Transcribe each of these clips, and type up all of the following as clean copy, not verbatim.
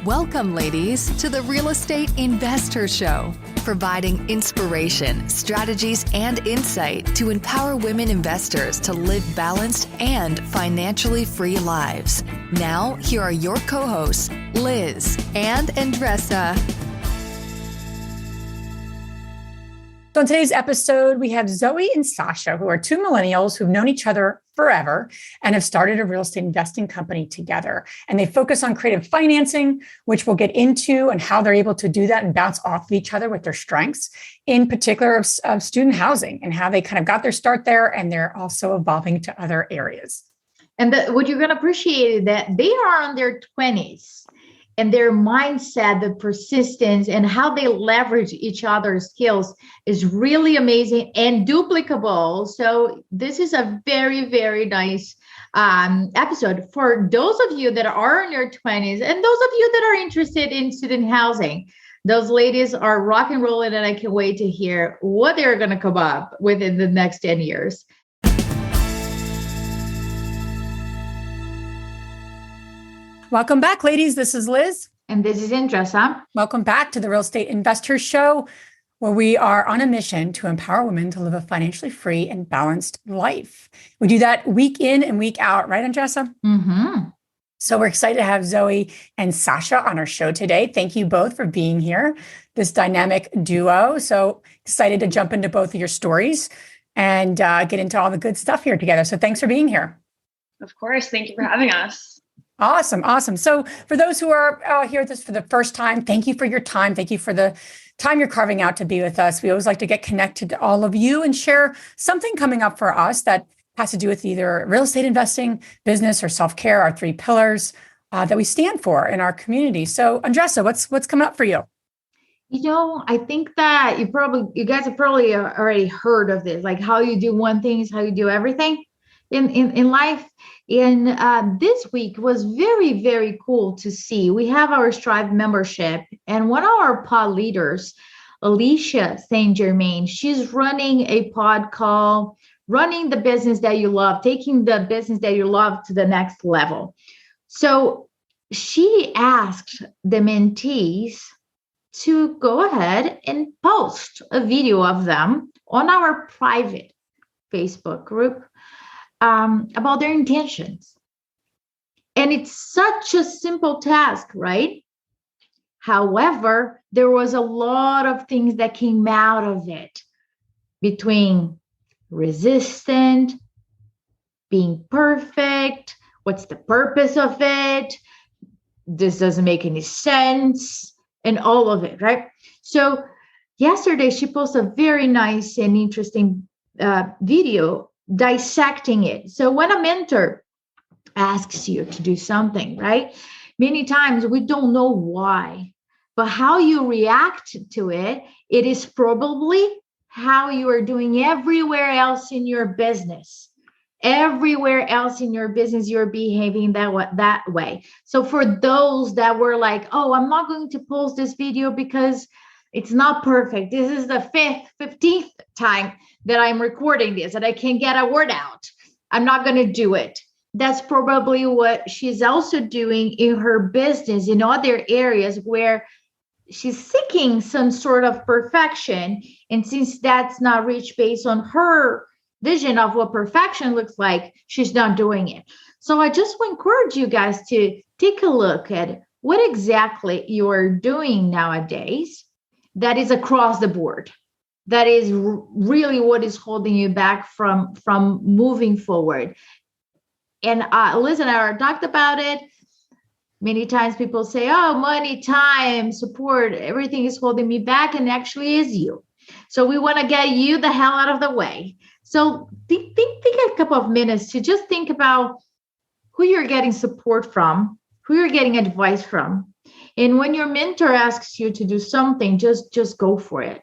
Welcome, ladies, to the Real Estate Investor Show, providing inspiration, strategies, and insight to empower women investors to live balanced and financially free lives. Now, here are your co-hosts, Liz and Andressa. So in today's episode, we have Zoe and Sasha, who are two millennials who've known each other forever and have started a real estate investing company together. And they focus on creative financing, which we'll get into, and how they're able to do that and bounce off of each other with their strengths, in particular of student housing, and how they kind of got their start there, and they're also evolving to other areas. And what you're going to appreciate is that they are in their 20s. And their mindset, the persistence, and how they leverage each other's skills is really amazing and duplicable. So this is a very, very nice episode for those of you that are in your 20s and those of you that are interested in student housing. Those ladies are rock and rolling, and I can't wait to hear what they're going to come up with in the next 10 years. Welcome back, ladies. This is Liz. And this is Andressa. Welcome back to the Real Estate Investor Show, where we are on a mission to empower women to live a financially free and balanced life. We do that week in and week out, right, Andressa? Mm-hmm. So we're excited to have Zoe and Sasha on our show today. Thank you both for being here, this dynamic duo. So excited to jump into both of your stories and get into all the good stuff here together. So thanks for being here. Of course. Thank you for having us. Awesome. So for those who are here with us for the first time, thank you for your time. Thank you for the time you're carving out to be with us. We always like to get connected to all of you and share something coming up for us that has to do with either real estate investing, business, or self-care, our three pillars that we stand for in our community. So Andressa, what's coming up for you? You know, I think that you guys have probably already heard of this, like how you do one thing is how you do everything in life. And this week was very, very cool to see. We have our Strive membership, and one of our pod leaders, Alicia St. Germain, she's running a pod called Running the Business That You Love, taking the business that you love to the next level. So she asked the mentees to go ahead and post a video of them on our private Facebook group about their intentions. And it's such a simple task, right? However, there was a lot of things that came out of it, between resistant, being perfect, what's the purpose of it, this doesn't make any sense, and all of it, right? So yesterday, she posted a very nice and interesting video dissecting it. So when a mentor asks you to do something, right? Many times we don't know why, but how you react to it, it is probably how you are doing everywhere else in your business. Everywhere else in your business, you're behaving that way. So for those that were like, oh, I'm not going to post this video because it's not perfect. This is the 15th time that I'm recording this and I can't get a word out. I'm not going to do it. That's probably what she's also doing in her business in other areas where she's seeking some sort of perfection. And since that's not reached based on her vision of what perfection looks like, she's not doing it. So I just want to encourage you guys to take a look at what exactly you're doing nowadays that is across the board. That is really what is holding you back from moving forward. And Liz and I already talked about it. Many times people say, oh, money, time, support, everything is holding me back, and actually is you. So we want to get you the hell out of the way. So think a couple of minutes to just think about who you're getting support from, who you're getting advice from. And when your mentor asks you to do something, just go for it.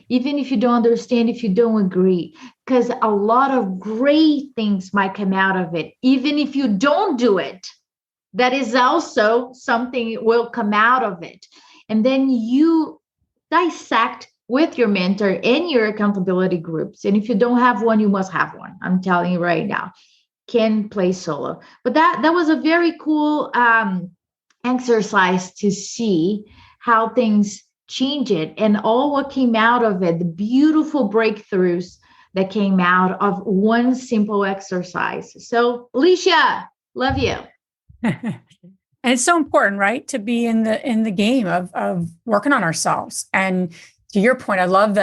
Even if you don't understand, if you don't agree, because a lot of great things might come out of it. Even if you don't do it, that is also something will come out of it. And then you dissect with your mentor in your accountability groups. And if you don't have one, you must have one. I'm telling you right now, can play solo. But that was a very cool exercise to see how things change it and all what came out of it, the beautiful breakthroughs that came out of one simple exercise. So, Alicia, love you. And it's so important, right, to be in the game of working on ourselves. And to your point, I love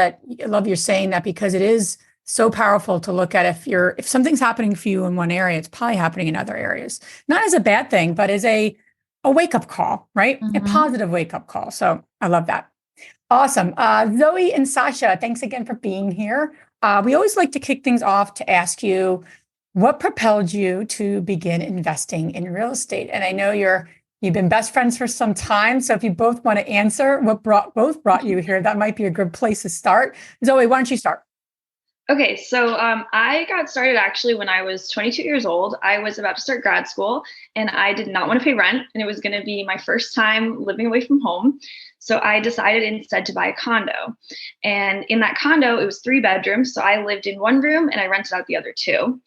you're saying that, because it is so powerful to look at if something's happening for you in one area, it's probably happening in other areas. Not as a bad thing, but as a wake-up call, right? A positive wake-up call. So I love that. Awesome. Zoe and Sasha, thanks again for being here. We always like to kick things off to ask you, what propelled you to begin investing in real estate? And I know you've been best friends for some time. So if you both want to answer what both brought you here, that might be a good place to start. Zoe, why don't you start? Okay, so I got started actually when I was 22 years old. I was about to start grad school and I did not want to pay rent, and it was going to be my first time living away from home. So I decided instead to buy a condo. And in that condo, it was 3 bedrooms. So I lived in one room and I rented out the other 2.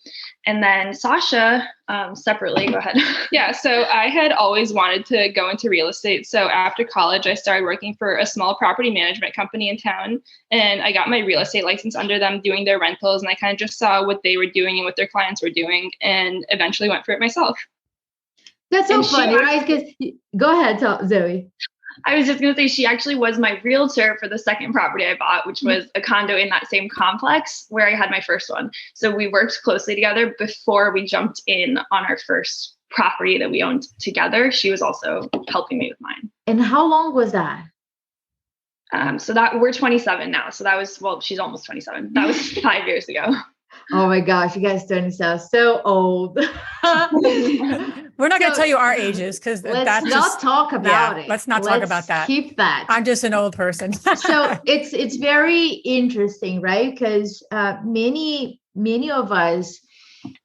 And then Sasha, separately, go ahead. Yeah, so I had always wanted to go into real estate. So after college, I started working for a small property management company in town. And I got my real estate license under them doing their rentals. And I kind of just saw what they were doing and what their clients were doing, and eventually went for it myself. That's so funny, right? Because go ahead, Zoe. I was just going to say, she actually was my realtor for the second property I bought, which was a condo in that same complex where I had my first one. So we worked closely together before we jumped in on our first property that we owned together. She was also helping me with mine. And how long was that? So that we're 27 now. So that was, well, she's almost 27. That was 5 years ago. Oh my gosh, you guys don't sound so old. We're not going to tell you our ages, because that's not talk about it. Let's not talk about that. Keep that. I'm just an old person. So it's very interesting, right? Because many of us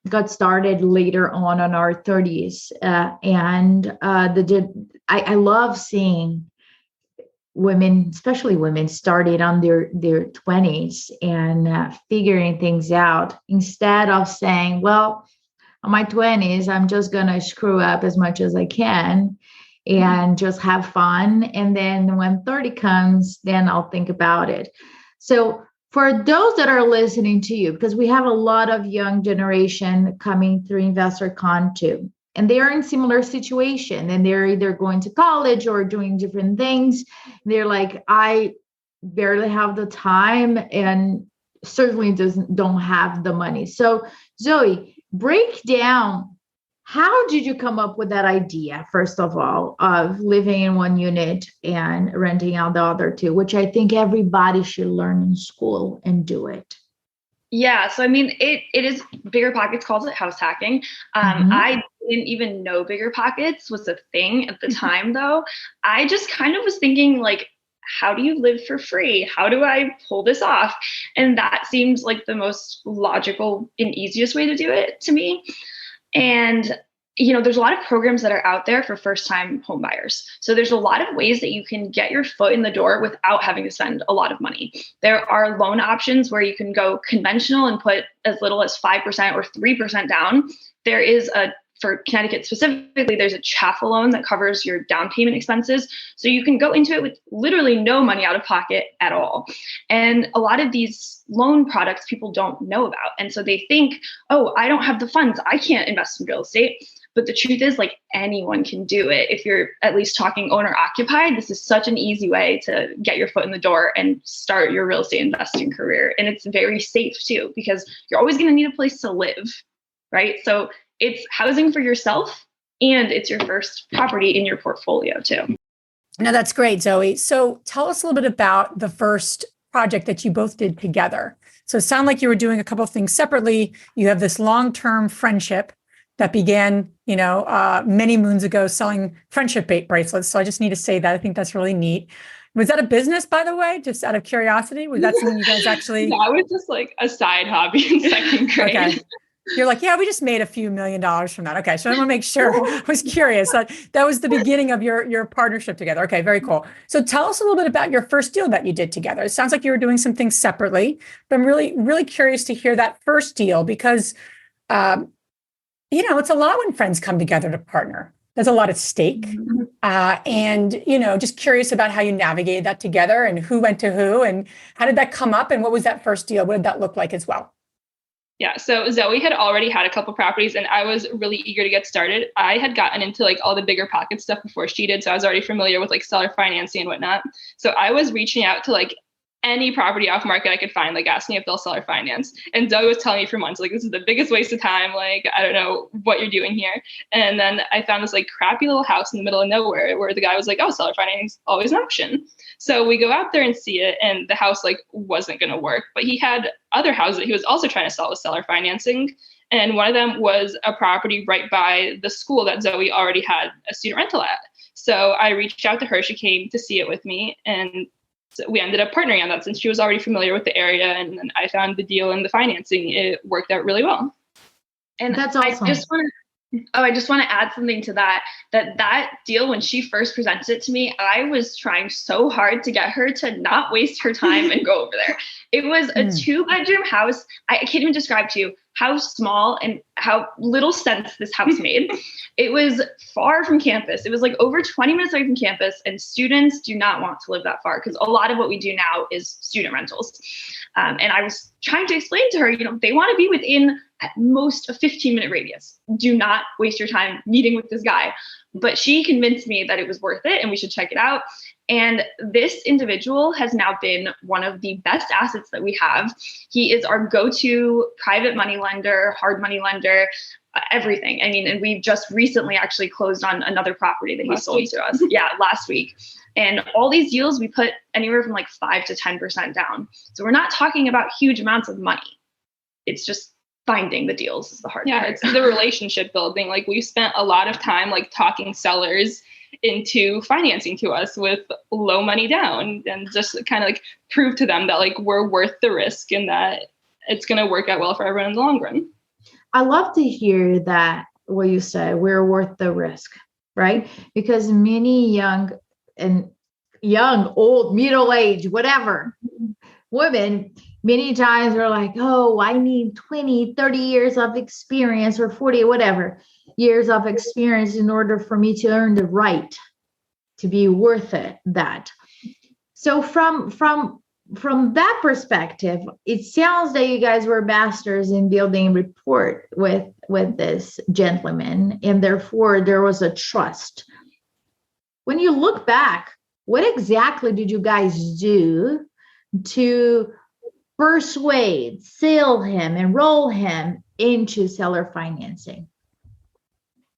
got started later on in our 30s, and I love seeing women, especially women, started on their 20s and figuring things out, instead of saying, well, in my 20s, I'm just going to screw up as much as I can and just have fun. And then when 30 comes, then I'll think about it. So for those that are listening to you, because we have a lot of young generation coming through InvestorCon too, and they are in similar situation, and they're either going to college or doing different things. They're like, I barely have the time and certainly don't have the money. So Zoe, break down, how did you come up with that idea, first of all, of living in one unit and renting out the other 2, which I think everybody should learn in school and do it? Yeah. So, I mean, it is, Bigger Pockets calls it house hacking. I didn't even know Bigger Pockets was a thing at the time, though. I just kind of was thinking, like, how do you live for free? How do I pull this off? And that seems like the most logical and easiest way to do it to me. And, you know, there's a lot of programs that are out there for first-time home buyers. So there's a lot of ways that you can get your foot in the door without having to spend a lot of money. There are loan options where you can go conventional and put as little as 5% or 3% down. There is for Connecticut specifically, there's a CHFA loan that covers your down payment expenses. So you can go into it with literally no money out of pocket at all. And a lot of these loan products people don't know about. And so they think, oh, I don't have the funds, I can't invest in real estate. But the truth is, like, anyone can do it. If you're at least talking owner occupied, this is such an easy way to get your foot in the door and start your real estate investing career. And it's very safe too, because you're always going to need a place to live, right? So it's housing for yourself, and it's your first property in your portfolio too. No, that's great, Zoe. So tell us a little bit about the first project that you both did together. So it sounded like you were doing a couple of things separately. You have this long-term friendship that began, many moons ago, selling friendship bracelets. So I just need to say that. I think that's really neat. Was that a business, by the way, just out of curiosity? Was that something you guys actually? That was just like a side hobby in second grade. Okay. You're like, yeah, we just made a few $1 million from that. Okay. So I want to make sure. I was curious. That was the beginning of your partnership together. Okay. Very cool. So tell us a little bit about your first deal that you did together. It sounds like you were doing some things separately, but I'm really, really curious to hear that first deal, because, it's a lot when friends come together to partner. There's a lot at stake. And, just curious about how you navigated that together and who went to who and how did that come up and what was that first deal? What did that look like as well? Yeah, so Zoe had already had a couple properties and I was really eager to get started. I had gotten into like all the bigger pocket stuff before she did. So I was already familiar with like seller financing and whatnot. So I was reaching out to like any property off market I could find, like asking if they'll seller finance. And Zoe was telling me for months, like, this is the biggest waste of time. Like, I don't know what you're doing here. And then I found this like crappy little house in the middle of nowhere where the guy was like, oh, seller financing is always an option. So we go out there and see it and the house like wasn't going to work, but he had other houses that he was also trying to sell with seller financing. And one of them was a property right by the school that Zoe already had a student rental at. So I reached out to her. She came to see it with me and so we ended up partnering on that since she was already familiar with the area. And then I found the deal and the financing. It worked out really well. And that's awesome. I just want to add something to that deal, when she first presented it to me, I was trying so hard to get her to not waste her time and go over there. It was a 2-bedroom house. I can't even describe to you how small and how little sense this house made. It was far from campus. It was like over 20 minutes away from campus, and students do not want to live that far because a lot of what we do now is student rentals. And I was trying to explain to her, they want to be within at most a 15-minute radius. Do not waste your time meeting with this guy. But she convinced me that it was worth it and we should check it out. And this individual has now been one of the best assets that we have. He is our go-to private money lender, hard money lender, everything. I mean, and we've just recently actually closed on another property that he sold to us. Yeah, last week. And all these deals, we put anywhere from like 5 to 10% down. So we're not talking about huge amounts of money. It's just finding the deals is the hard part. Yeah, it's the relationship building. Like we spent a lot of time like talking sellers into financing to us with low money down and just kind of like prove to them that like we're worth the risk and that it's going to work out well for everyone in the long run. I love to hear that, what you said, we're worth the risk, right? Because many young, old, middle-aged, whatever, women, many times are like, oh, I need 20, 30 years of experience or 40, whatever years of experience in order for me to earn the right to be worth that. So from that perspective, it sounds that you guys were masters in building rapport with this gentleman, and therefore there was a trust. When you look back, what exactly did you guys do to persuade, sell him, enroll him into seller financing?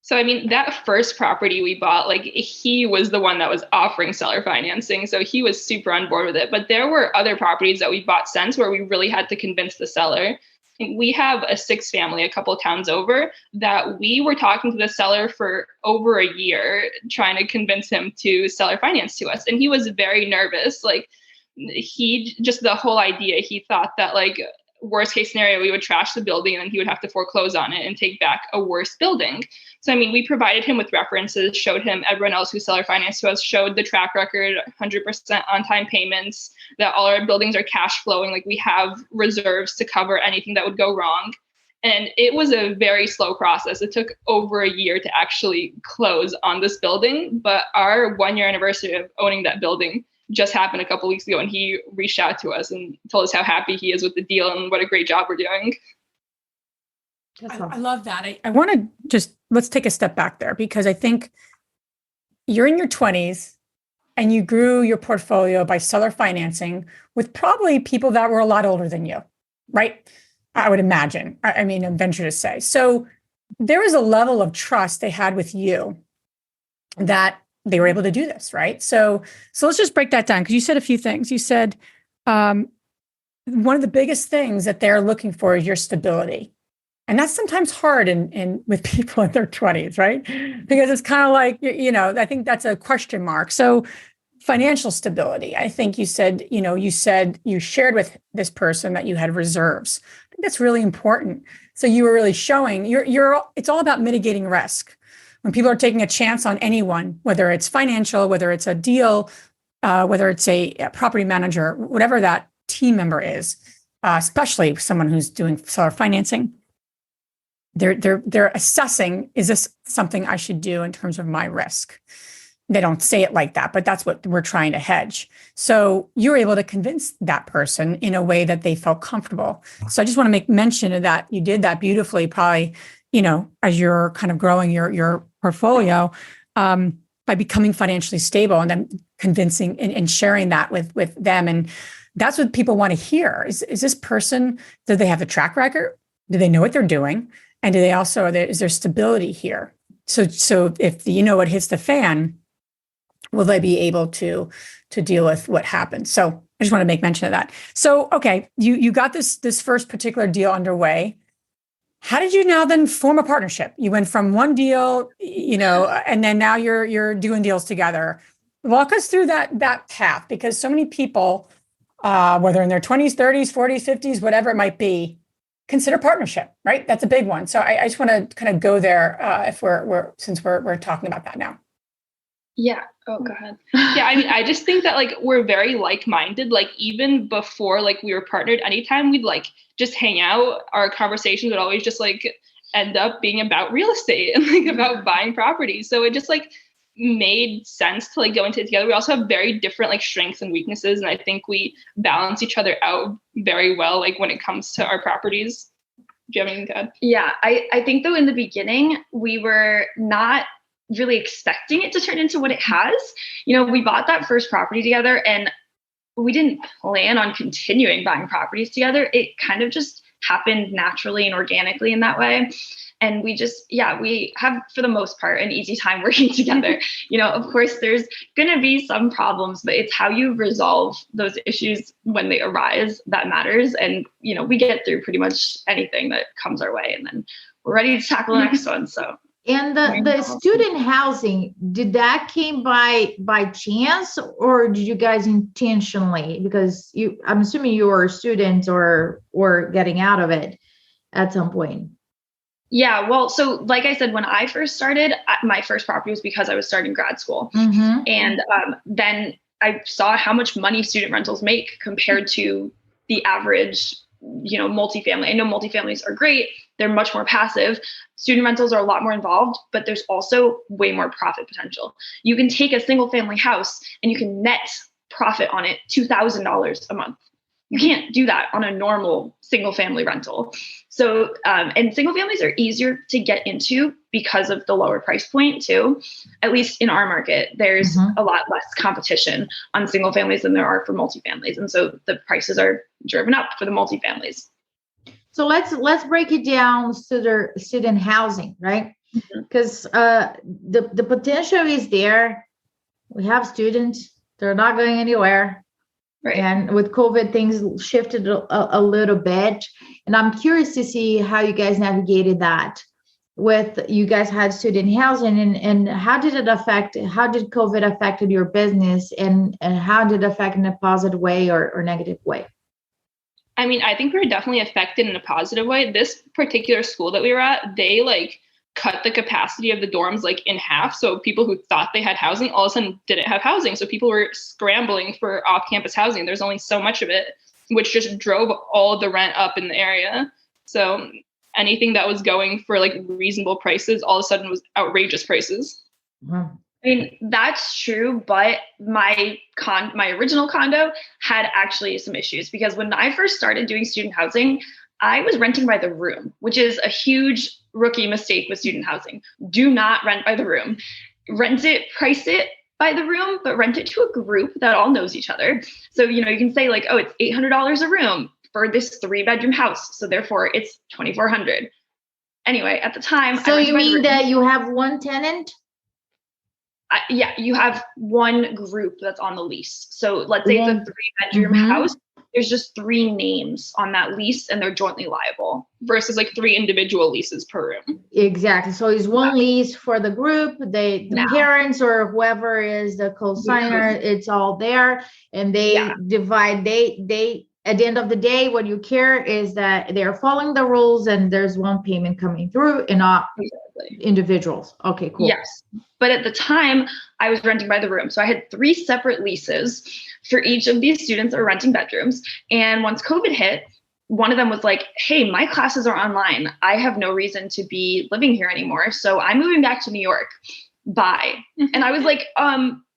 So, I mean, that first property we bought, like he was the one that was offering seller financing. So he was super on board with it. But there were other properties that we bought since where we really had to convince the seller. We have a 6-family a couple of towns over that we were talking to the seller for over a year, trying to convince him to seller finance to us. And he was very nervous. Like he just the whole idea, he thought that like worst case scenario, we would trash the building and then he would have to foreclose on it and take back a worse building. So, I mean, we provided him with references, showed him everyone else who seller financed to us, showed the track record, 100% on-time payments, that all our buildings are cash flowing. Like we have reserves to cover anything that would go wrong. And it was a very slow process. It took over a year to actually close on this building. But our 1-year anniversary of owning that building just happened a couple of weeks ago, and he reached out to us and told us how happy he is with the deal and what a great job we're doing. I love that. I want to let's take a step back there, because I think you're in your 20s and you grew your portfolio by seller financing with probably people that were a lot older than you, right? I would imagine. I mean, I'm venture to say. So there was a level of trust they had with you that they were able to do this, right? So let's just break that down, because you said a few things. You said one of the biggest things that they're looking for is your stability. And that's sometimes hard in with people in their 20s, right? Because it's kind of like, I think that's a question mark. So financial stability, I think you said you shared with this person that you had reserves. I think that's really important. So you were really showing it's all about mitigating risk. When people are taking a chance on anyone, whether it's financial, whether it's a deal, whether it's a property manager, whatever that team member is, especially someone who's doing seller financing, they're assessing, is this something I should do in terms of my risk? They don't say it like that, but that's what we're trying to hedge. So you're able to convince that person in a way that they felt comfortable. So I just want to make mention of that. You did that beautifully, probably, as you're kind of growing your portfolio, by becoming financially stable and then convincing and sharing that with them. And that's what people want to hear. Is this person, do they have a track record? Do they know what they're doing? And do they also, is there stability here? So if what hits the fan, will they be able to deal with what happens? So I just want to make mention of that. So, okay, you got this first particular deal underway. How did you now then form a partnership? You went from one deal, and then now you're doing deals together. Walk us through that path, because so many people, whether in their 20s, 30s, 40s, 50s, whatever it might be, consider partnership, right? That's a big one. So I just want to kind of go there if since we're talking about that now. Yeah. Oh, go ahead. Yeah. I mean, I just think that we're very like-minded. Even before we were partnered, anytime we'd just hang out, our conversations would always just end up being about real estate and about buying properties. So it just made sense to go into it together. We also have very different strengths and weaknesses, and I think we balance each other out very well when it comes to our properties. Do you have anything to add? Yeah, I think though in the beginning we were not really expecting it to turn into what it has. We bought that first property together and we didn't plan on continuing buying properties together. It kind of just happened naturally and organically in that way. And we have, for the most part, an easy time working together. Of course, there's going to be some problems, but it's how you resolve those issues when they arise that matters. And, we get through pretty much anything that comes our way, and then we're ready to tackle the next one. So. And the student housing, did that came by chance, or did you guys intentionally? Because I'm assuming you were a student or getting out of it at some point. Yeah, well, so like I said, when I first started, my first property was because I was starting grad school. Mm-hmm. And then I saw how much money student rentals make compared to the average, multifamily. I know multifamilies are great. They're much more passive. Student rentals are a lot more involved, but there's also way more profit potential. You can take a single family house and you can net profit on it $2,000 a month. You can't do that on a normal single family rental. So, and single families are easier to get into because of the lower price point too. At least in our market, there's a lot less competition on single families than there are for multifamilies. And so the prices are driven up for the multifamilies. So let's break it down to the student housing, right? Because the potential is there. We have students, they're not going anywhere. Right. And with COVID, things shifted a little bit. And I'm curious to see how you guys navigated that. With you guys had student housing, and how did COVID affected your business, and how did it affect in a positive way or negative way? I mean, I think we were definitely affected in a positive way. This particular school that we were at, they cut the capacity of the dorms in half. So people who thought they had housing all of a sudden didn't have housing. So people were scrambling for off-campus housing. There's only so much of it, which just drove all the rent up in the area. So anything that was going for reasonable prices all of a sudden was outrageous prices. Wow. I mean, that's true, but my original condo had actually some issues, because when I first started doing student housing, I was renting by the room, which is a huge rookie mistake with student housing. Do not rent by the room. Price it by the room, but rent it to a group that all knows each other. So, you can say oh, it's $800 a room for this 3-bedroom house. So therefore it's $2,400. Anyway, at the time. So you mean that you have one tenant? Yeah, you have one group that's on the lease. So let's say it's a 3-bedroom house. There's just 3 names on that lease and they're jointly liable versus 3 individual leases per room. Exactly. So it's one lease for the group, the parents or whoever is the co-signer, it's all there, and they divide, they at the end of the day, what you care is that they're following the rules and there's one payment coming through and not individuals. Okay, cool. Yes. But at the time I was renting by the room. So I had 3 separate leases for each of these students that were renting bedrooms. And once COVID hit, one of them was like, hey, my classes are online. I have no reason to be living here anymore. So I'm moving back to New York. Bye. And I was like,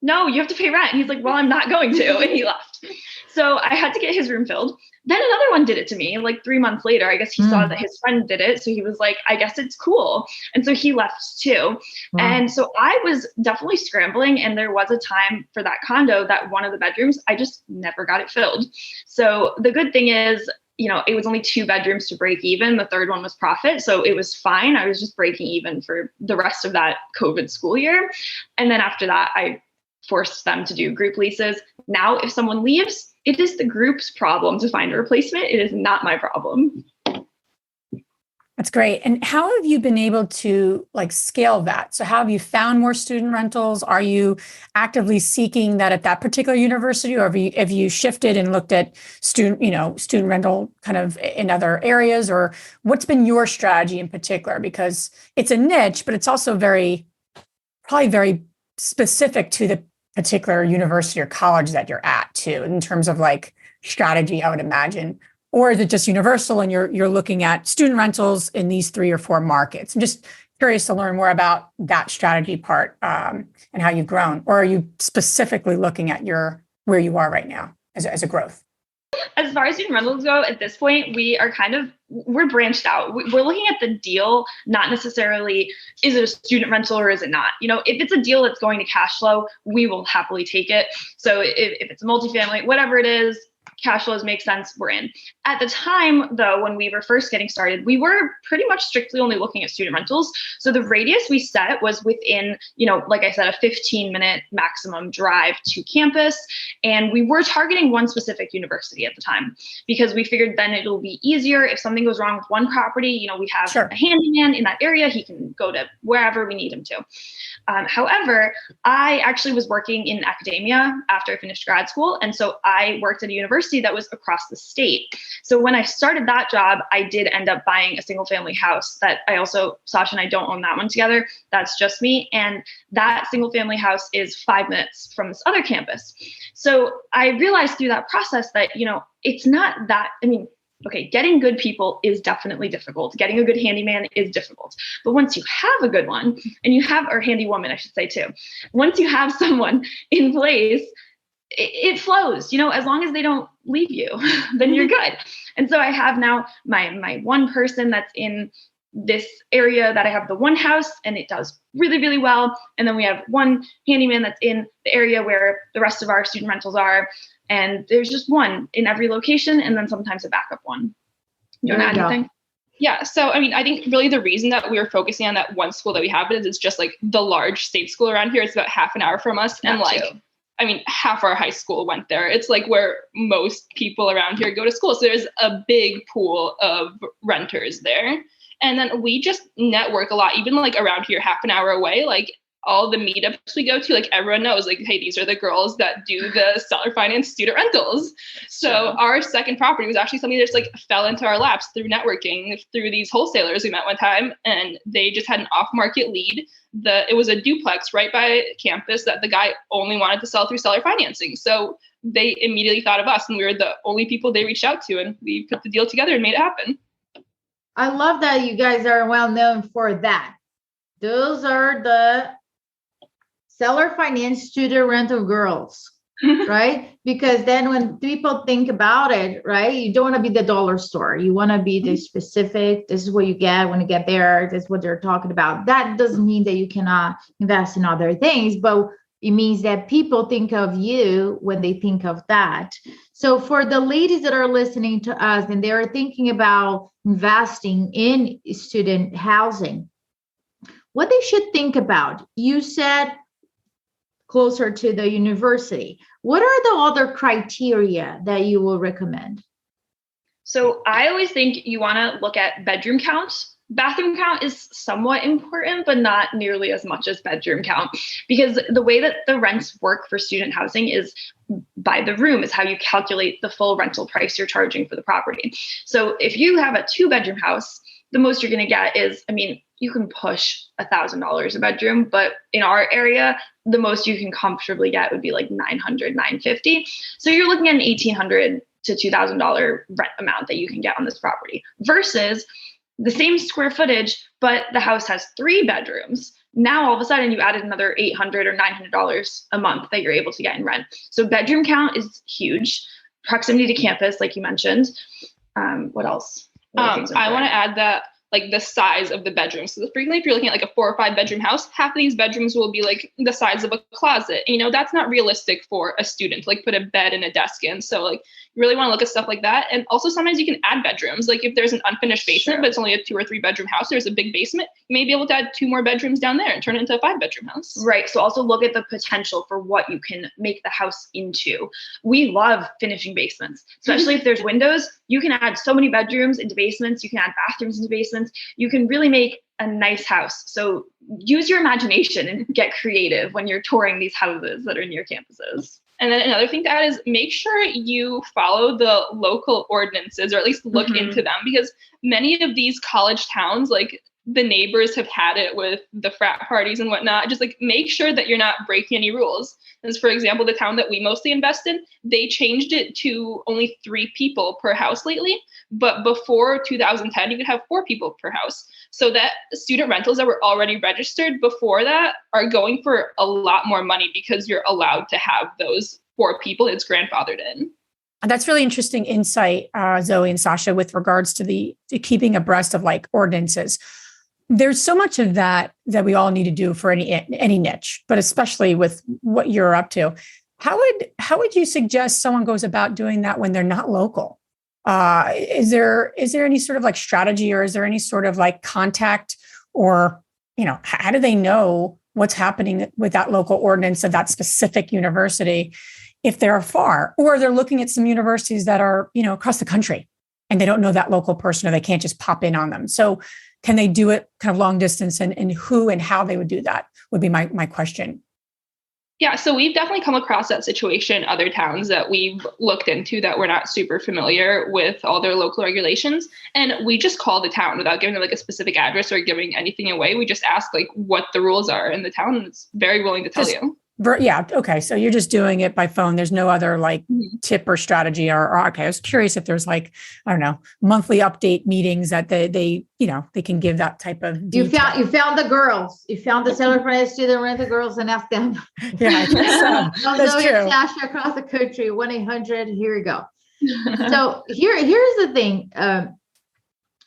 no, you have to pay rent. And he's like, well, I'm not going to. And he left. So I had to get his room filled. Then another one did it to me like 3 months later. I guess he saw that his friend did it. So he was like, I guess it's cool. And so he left too. Wow. And so I was definitely scrambling. And there was a time for that condo that one of the bedrooms, I just never got it filled. So the good thing is, it was only 2 bedrooms to break even. The third one was profit. So it was fine. I was just breaking even for the rest of that COVID school year. And then after that, I forced them to do group leases. Now, if someone leaves, it is the group's problem to find a replacement. It is not my problem. That's great. And how have you been able to scale that? So how have you found more student rentals? Are you actively seeking that at that particular university, or have you shifted and looked at student rental kind of in other areas, or what's been your strategy in particular? Because it's a niche, but it's also probably very specific to the particular university or college that you're at too, in terms of strategy, I would imagine. Or is it just universal and you're looking at student rentals in these 3 or 4 markets? I'm just curious to learn more about that strategy part and how you've grown. Or are you specifically looking at where you are right now as a growth? As far as student rentals go, at this point, we're branched out. We're looking at the deal, not necessarily, is it a student rental or is it not? If it's a deal that's going to cash flow, we will happily take it. So if it's a multifamily, whatever it is, cash flows make sense, we're in. At the time, though, when we were first getting started, we were pretty much strictly only looking at student rentals. So the radius we set was within, like I said, a 15-minute maximum drive to campus. And we were targeting one specific university at the time because we figured then it'll be easier. If something goes wrong with one property, we have a handyman in that area. He can go to wherever we need him to. However, I actually was working in academia after I finished grad school. And so I worked at a university that was across the state. So when I started that job, I did end up buying a single family house that Sasha and I don't own that one together. That's just me. And that single family house is 5 minutes from this other campus. So I realized through that process that, it's not that, okay, getting good people is definitely difficult. Getting a good handyman is difficult. But once you have a good one, and or handywoman, I should say too, once you have someone in place, it flows, as long as they don't leave you, then you're good. And so I have now my one person that's in this area that I have the one house and it does really, really well. And then we have one handyman that's in the area where the rest of our student rentals are. And there's just one in every location and then sometimes a backup one. You want to add anything? Yeah. So, I think really the reason that we were focusing on that one school that we have is it's just the large state school around here. It's about half an hour from us. And half our high school went there. It's where most people around here go to school. So there's a big pool of renters there. And then we just network a lot, even around here, half an hour away, all the meetups we go to, everyone knows, hey, these are the girls that do the seller finance student rentals. So our second property was actually something that just fell into our laps through networking, through these wholesalers we met one time, and they just had an off-market lead. It was a duplex right by campus that the guy only wanted to sell through seller financing. So they immediately thought of us, and we were the only people they reached out to, and we put the deal together and made it happen. I love that you guys are well known for that. Those are the seller finance student rental girls, right? Because then when people think about it, right, you don't want to be the dollar store. You want to be the specific, this is what you get when you get there. This is what they're talking about. That doesn't mean that you cannot invest in other things, but it means that people think of you when they think of that. So for the ladies that are listening to us and they're thinking about investing in student housing, what they should think about, you said closer to the university. What are the other criteria that you will recommend? So I always think you want to look at bedroom count. Bathroom count is somewhat important, but not nearly as much as bedroom count, because the way that the rents work for student housing is by the room, is how you calculate the full rental price you're charging for the property. So if you have a 2-bedroom house, the most you're going to get is, you can push $1,000 a bedroom, but in our area, the most you can comfortably get would be $900, $950. So you're looking at an $1,800 to $2,000 rent amount that you can get on this property versus the same square footage, but the house has 3 bedrooms. Now, all of a sudden, you added another $800 or $900 a month that you're able to get in rent. So bedroom count is huge. Proximity to campus, like you mentioned. What else? I want to add that like the size of the bedrooms. So frequently, if you're looking at like a 4 or 5 bedroom house, half of these bedrooms will be like the size of a closet. You know, that's not realistic for a student to like put a bed and a desk in. So like you really want to look at stuff like that. And also sometimes you can add bedrooms. Like if there's an unfinished basement, but it's only a 2 or 3 bedroom house, there's a big basement, you may be able to add 2 more bedrooms down there and turn it into a 5 bedroom house. Right. So also look at the potential for what you can make the house into. We love finishing basements, especially if there's windows. You can add so many bedrooms into basements. You can add bathrooms into basements. You can really make a nice house. So use your imagination and get creative when you're touring these houses that are near campuses. And then another thing to add is make sure you follow the local ordinances, or at least look into them, because many of these college towns, like the neighbors have had it with the frat parties and whatnot. Just like make sure that you're not breaking any rules. As for example, the town that we mostly invest in, they changed it to only 3 people per house lately. But before 2010, you could have 4 people per house. So that student rentals that were already registered before that are going for a lot more money because you're allowed to have those 4 people. It's grandfathered in. That's really interesting insight, Zoe and Sasha, with regards to the keeping abreast of like ordinances. There's so much of that we all need to do for any niche, but especially with what you're up to. How would you suggest someone goes about doing that when they're not local? Is there any sort of like strategy, or is there any sort of like contact, or, you know, how do they know what's happening with that local ordinance of that specific university if they're far, or they're looking at some universities that are, you know, across the country and they don't know that local person, or they can't just pop in on them? So can they do it kind of long distance, and who and how they would do that would be my question. Yeah, so we've definitely come across that situation in other towns that we've looked into that we're not super familiar with all their local regulations. And we just call the town without giving them like a specific address or giving anything away. We just ask like what the rules are, and the town is very willing to tell you. Yeah. Okay. So you're just doing it by phone. There's no other like tip or strategy or okay. I was curious if there's like, I don't know, monthly update meetings that they can give that type of detail. You found the girls. You found the seller friends, student rental girls, and ask them. Yeah, I guess so. That's Zoe true. and Sasha across the country, 1-800. Here we go. So here's the thing.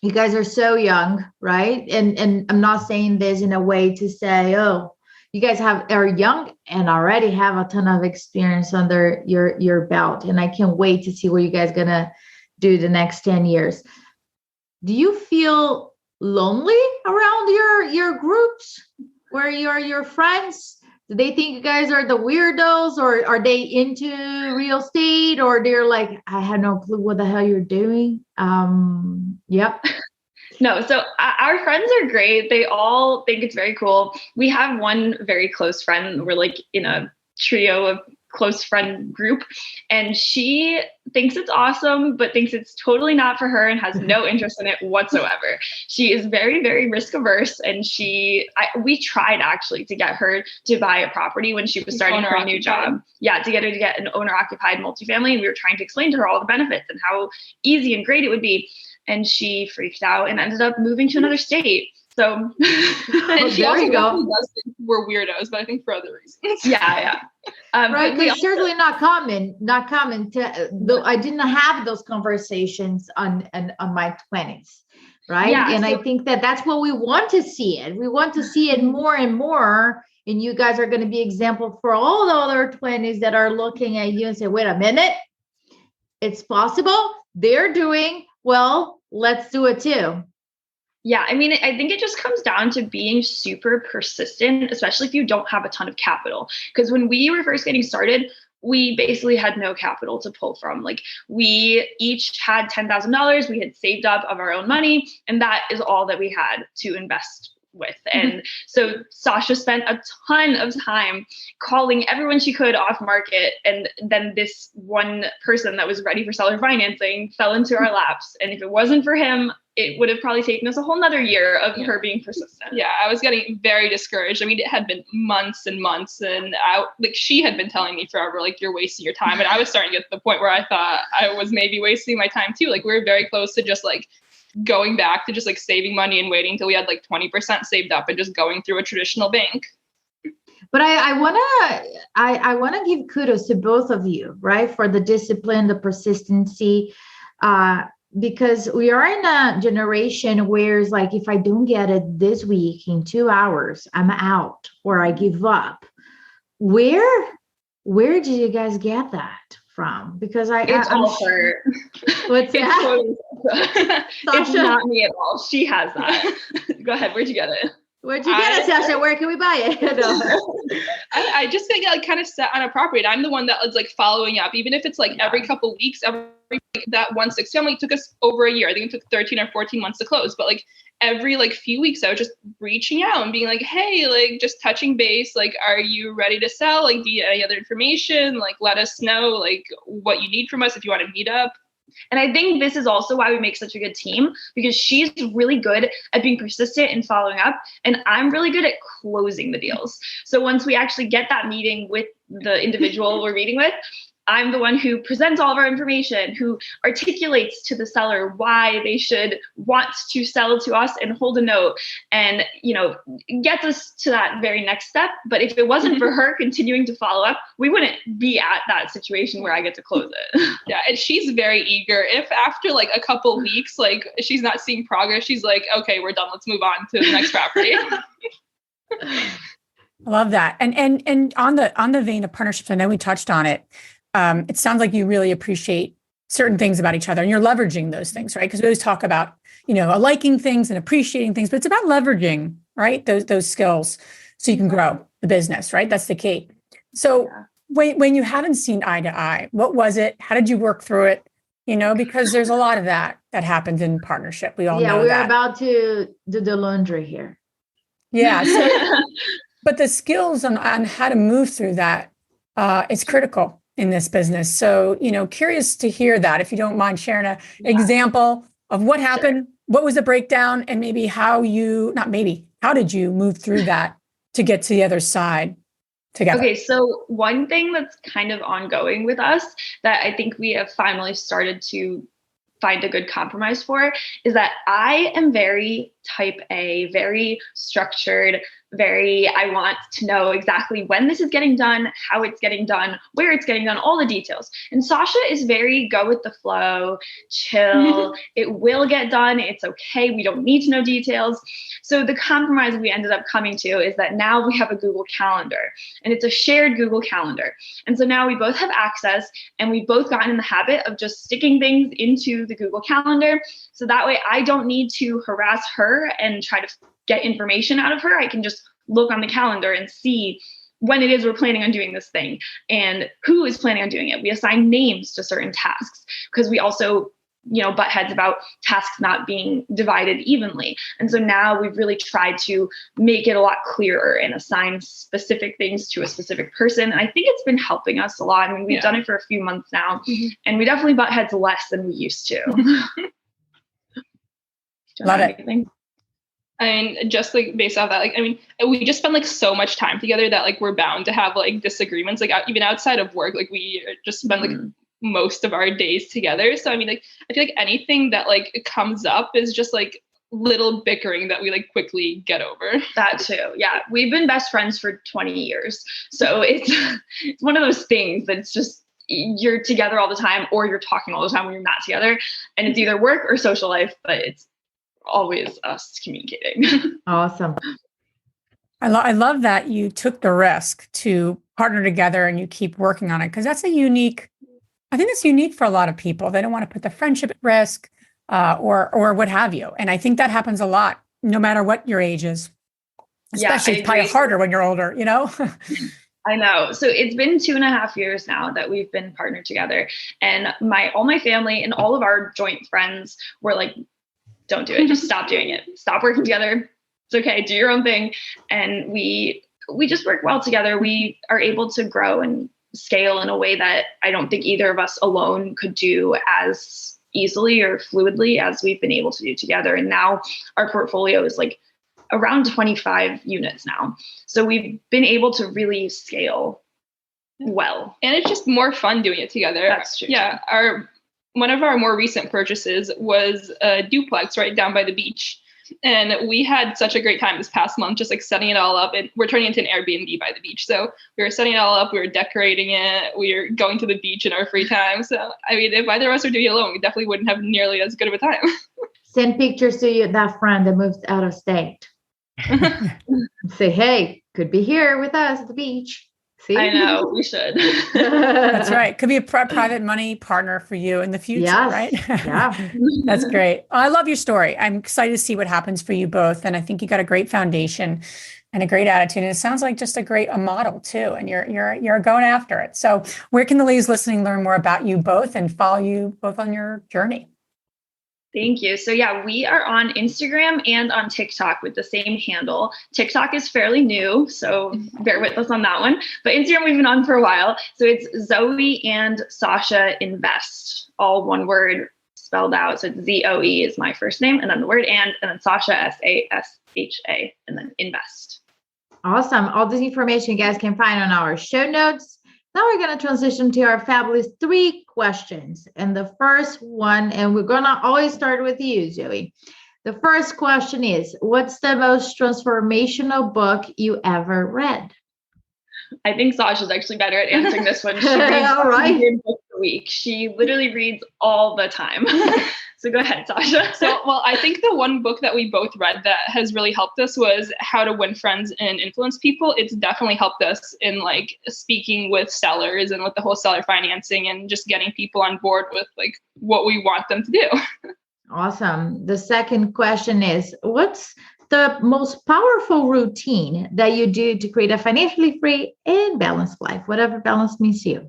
You guys are so young, right? And I'm not saying this in a way to say, oh, you guys are young and already have a ton of experience under your belt. And I can't wait to see what you guys gonna do the next 10 years. Do you feel lonely around your groups where you're your friends? Do they think you guys are the weirdos, or are they into real estate, or they're like, I have no clue what the hell you're doing? Yep. No, so our friends are great. They all think it's very cool. We have one very close friend. We're like in a trio of close friend group, and she thinks it's awesome, but thinks it's totally not for her and has no interest in it whatsoever. She is very, very risk averse, and we tried actually to get her to buy a property when she was starting her new job. Yeah, to get her to get an owner-occupied multifamily. And we were trying to explain to her all the benefits and how easy and great it would be. And she freaked out and ended up moving to another state. So and she also does think we're weirdos, but I think for other reasons. Yeah. Right, because certainly not common to, I didn't have those conversations on my 20s, right? Yeah, and I think that's what we want to see it. We want to see it more and more. And you guys are going to be example for all the other 20s that are looking at you and say, wait a minute, it's possible. They're doing well. Let's do it too. Yeah, I mean, I think it just comes down to being super persistent, especially if you don't have a ton of capital. Because when we were first getting started, we basically had no capital to pull from. Like we each had $10,000 we had saved up of our own money, and that is all that we had to invest with. And so Sasha spent a ton of time calling everyone she could off market. And then this one person that was ready for seller financing fell into our laps. And if it wasn't for him, it would have probably taken us a whole nother year of her being persistent. Yeah, I was getting very discouraged. I mean, it had been months and months, and she had been telling me forever, like, you're wasting your time. And I was starting to get to the point where I thought I was maybe wasting my time too. Like, we were very close to just like going back to just like saving money and waiting until we had like 20% saved up and just going through a traditional bank. But I wanna give kudos to both of you, right? For the discipline, the persistency, because we are in a generation where it's like, if I don't get it this week in 2 hours, I'm out or I give up. Where did you guys get that from? Because it's all her. What's that? It's not me at all. She has that. Go ahead. Where'd you get it? Where'd you get it, Sasha? Where can we buy it? I just think like kind of set on a property. And I'm the one that was like following up, even if it's like every couple weeks, that 160 only took us over a year. I think it took 13 or 14 months to close, but like every like few weeks I was just reaching out and being like, hey, like just touching base. Like, are you ready to sell? Like, do you need any other information? Like, let us know like what you need from us if you want to meet up. And I think this is also why we make such a good team, because she's really good at being persistent and following up. And I'm really good at closing the deals. So once we actually get that meeting with the individual we're meeting with, I'm the one who presents all of our information, who articulates to the seller why they should want to sell to us and hold a note and, gets us to that very next step. But if it wasn't for her continuing to follow up, we wouldn't be at that situation where I get to close it. Yeah. And she's very eager. If after like a couple weeks, like she's not seeing progress, she's like, okay, we're done. Let's move on to the next property. I love that. And on the vein of partnerships, I know we touched on it. It sounds like you really appreciate certain things about each other and you're leveraging those things, right? Because we always talk about, liking things and appreciating things, but it's about leveraging, right? Those skills so you can grow the business, right? That's the key. So when you haven't seen eye to eye, what was it? How did you work through it? Because there's a lot of that happens in partnership. We all know that. Yeah, we're about to do the laundry here. Yeah. So, but the skills on how to move through that is critical in this business. So, curious to hear that, if you don't mind sharing an example of what happened, what was the breakdown, and maybe how did you move through that to get to the other side together? Okay, so one thing that's kind of ongoing with us that I think we have finally started to find a good compromise for is that I am very type A, very structured, I want to know exactly when this is getting done, how it's getting done, where it's getting done, all the details. And Sasha is very go with the flow, chill, it will get done, it's okay, we don't need to know details. So the compromise we ended up coming to is that now we have a Google Calendar, and it's a shared Google Calendar. And so now we both have access, and we've both gotten in the habit of just sticking things into the Google Calendar. So that way I don't need to harass her and try to get information out of her. I can just look on the calendar and see when it is we're planning on doing this thing and who is planning on doing it. We assign names to certain tasks because we also, butt heads about tasks not being divided evenly. And so now we've really tried to make it a lot clearer and assign specific things to a specific person. And I think it's been helping us a lot. I mean, we've done it for a few months now, and we definitely butt heads less than we used to. Love it. I mean, just like based off that, like, I mean, we just spend like so much time together that like we're bound to have like disagreements, like even outside of work, like we just spend like most of our days together. So, I mean, like, I feel like anything that like comes up is just like little bickering that we like quickly get over. That too. Yeah. We've been best friends for 20 years. So it's one of those things that's just, you're together all the time or you're talking all the time when you're not together. And it's either work or social life, but it's always us communicating. Awesome. I love that you took the risk to partner together and you keep working on it, because that's I think that's unique for a lot of people. They don't want to put the friendship at risk or what have you. And I think that happens a lot, no matter what your age is. Especially it's probably harder when you're older, I know. So it's been 2.5 years now that we've been partnered together, and all my family and all of our joint friends were like, don't do it. Just stop doing it. Stop working together. It's okay. Do your own thing. And we just work well together. We are able to grow and scale in a way that I don't think either of us alone could do as, easily or fluidly as we've been able to do together. And now our portfolio is like around 25 units now. So we've been able to really scale well. And it's just more fun doing it together. That's true. Yeah. One of our more recent purchases was a duplex right down by the beach. And we had such a great time this past month, just like setting it all up. And we're turning it into an Airbnb by the beach. So we were setting it all up. We were decorating it. We were going to the beach in our free time. So, I mean, if either of us were doing it alone, we definitely wouldn't have nearly as good of a time. Send pictures to that friend that moved out of state. Say, hey, could be here with us at the beach. See? I know, we should. That's right. Could be a private money partner for you in the future, Yes. right? Yeah. That's great. I love your story. I'm excited to see what happens for you both. And I think you got a great foundation and a great attitude. And it sounds like just a model too. And you're going after it. So where can the ladies listening learn more about you both and follow you both on your journey? Thank you. So yeah, we are on Instagram and on TikTok with the same handle. TikTok is fairly new, so bear with us on that one. But Instagram we've been on for a while. So it's Zoe and Sasha Invest, all one word spelled out. So it's ZOE is my first name, and then the word and then Sasha SASHA, and then Invest. Awesome. All this information you guys can find on our show notes. Now we're going to transition to our fabulous 3 questions. And the first one, and we're going to always start with you, Zoe. The first question is, what's the most transformational book you ever read? I think Sasha's actually better at answering this one. She reads All right. 100 books a week. She literally reads all the time. So go ahead, Sasha. Well, I think the one book that we both read that has really helped us was How to Win Friends and Influence People. It's definitely helped us in like speaking with sellers and with the whole seller financing and just getting people on board with like what we want them to do. Awesome. The second question is, what's the most powerful routine that you do to create a financially free and balanced life, whatever balance means to you?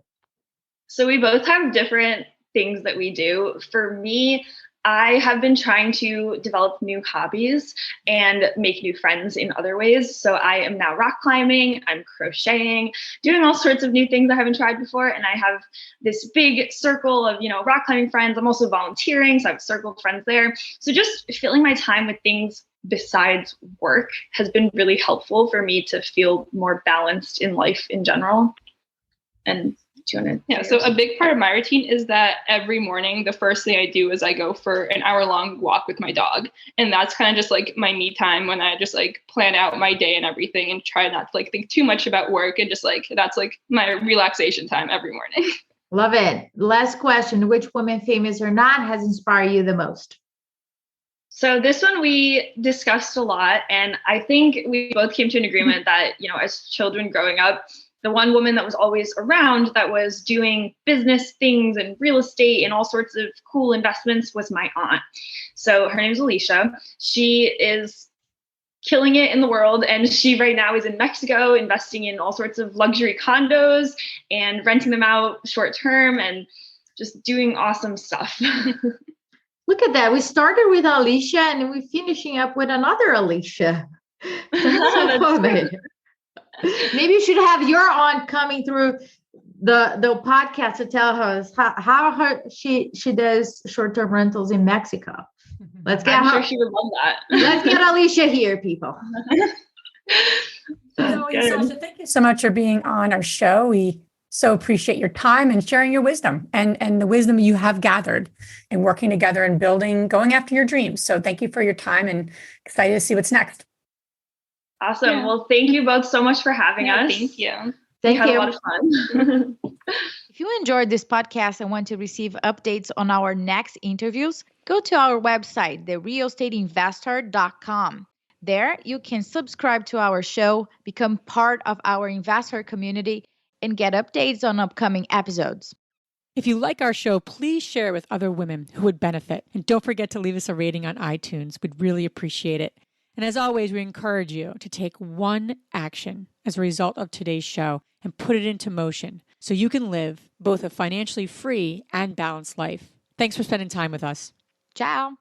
So we both have different things that we do. For me, I have been trying to develop new hobbies and make new friends in other ways. So I am now rock climbing, I'm crocheting, doing all sorts of new things I haven't tried before. And I have this big circle of, rock climbing friends. I'm also volunteering, so I have a circle of friends there. So just filling my time with things besides work has been really helpful for me to feel more balanced in life in general. And so a big part of my routine is that every morning, the first thing I do is I go for an hour-long walk with my dog. And that's kind of just like my me time when I just like plan out my day and everything and try not to like think too much about work. And just like, that's like my relaxation time every morning. Love it. Last question. Which woman, famous or not, has inspired you the most? So this one we discussed a lot. And I think we both came to an agreement that, as children growing up, the one woman that was always around that was doing business things and real estate and all sorts of cool investments was my aunt. So her name is Alicia. She is killing it in the world. And she right now is in Mexico investing in all sorts of luxury condos and renting them out short term and just doing awesome stuff. Look at that. We started with Alicia and we're finishing up with another Alicia. That's funny. Maybe you should have your aunt coming through the podcast to tell us how she does short-term rentals in Mexico. Let's get I'm sure she would love that. Let's get Alicia here, people. Sasha, thank you so much for being on our show. We so appreciate your time and sharing your wisdom and the wisdom you have gathered and working together and going after your dreams. So thank you for your time and excited to see what's next. Awesome. Yeah. Well, thank you both so much for having us. Thank you. Thank you. We had a lot of fun. If you enjoyed this podcast and want to receive updates on our next interviews, go to our website, therealestateinvestor.com. There, you can subscribe to our show, become part of our investor community, and get updates on upcoming episodes. If you like our show, please share it with other women who would benefit. And don't forget to leave us a rating on iTunes. We'd really appreciate it. And as always, we encourage you to take one action as a result of today's show and put it into motion so you can live both a financially free and balanced life. Thanks for spending time with us. Ciao.